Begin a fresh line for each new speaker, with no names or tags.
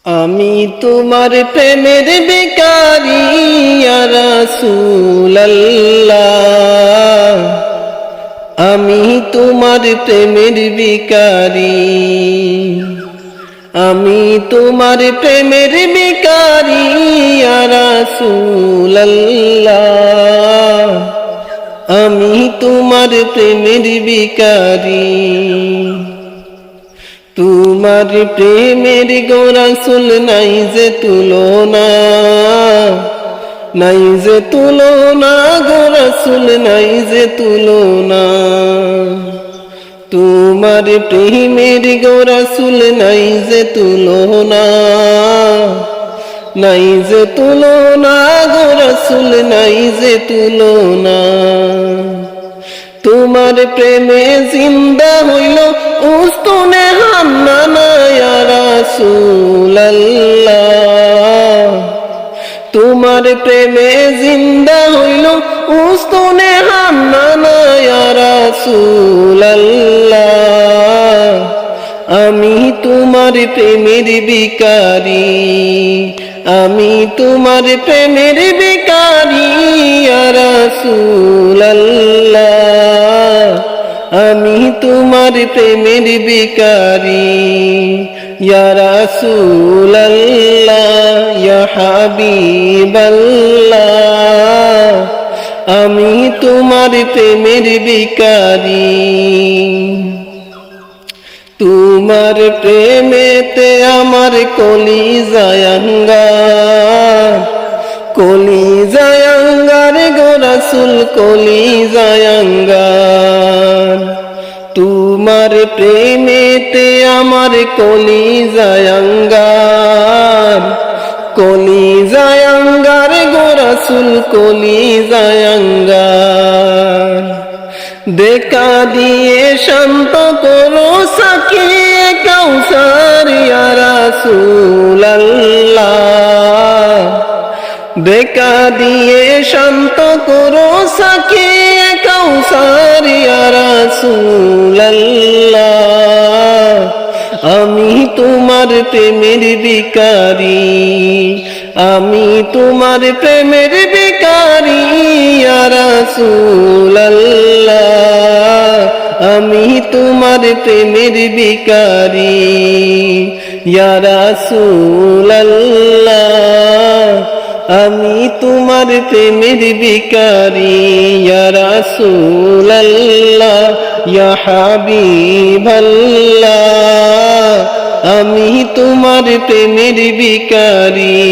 আমি তোমার প্রেমের বেকারি ইয়া রাসূলুল্লাহ, আমি তোমার প্রেমের বেকারি, আমি তোমার প্রেমের বেকারি ইয়া রাসূলুল্লাহ, আমি তোমার প্রেমের বেকারি। তোমার প্রেমের গো রাসূল নাই যে তুলনা, নাই যে তুলনা গো রাসূল নাই যে তুলনা। তোমার প্রেমের গো রাসূল নাই যে তুলনা, নাই যে তুলনা গো রাসূল নাই যে তুলনা। তোমার প্রেমে জিন্দা হইল উস্তুনে হান্নানা ইয়া রাসূলুল্লাহ, তোমার প্রেমে জিন্দা হইল উস্তুনে হান্নানা ইয়া রাসূলুল্লাহ, আমি তোমার প্রেমের ভিখারি, আমি তোমার প্রেমের ভিখারি ইয়া রাসূলুল্লাহ, আমি তোমার প্রেমের ভিখারি ইয়া রাসূলুল্লাহ ইয়া হাবিবাল্লাহ, আমি তোমার প্রেমের ভিখারি। তোমার প্রেমেতে আমার কলিজায় আঙ্গার, কলিজায় আঙ্গার গো রাসূল কলিজায় আঙ্গার। তোমার প্রেমেতে আমার কলিজায় আঙ্গার, কলিজায় আঙ্গার গো রাসূল কলিজায় আঙ্গার। দেখা দিয়ে শান্ত করো সাকিয়ে কাউসার ইয়া রাসূলুল্লাহ, দেখা দিয়ে শান্ত করো সাকিয়ে কাউসার ইয়া রাসূলুল্লাহ, আমি তোমার প্রেমের ভিখারি, আমি তোমার প্রেমের ভিখারি ইয়া রাসূলুল্লাহ, আমি তোমার প্রেমের ভিখারি ইয়া রাসূলুল্লাহ, আমি তোমার প্রেমের ভিখারি ইয়া রাসূলুল্লাহ ইয়া হাবিবাল্লাহ, আমি তোমার প্রেমের ভিখারি।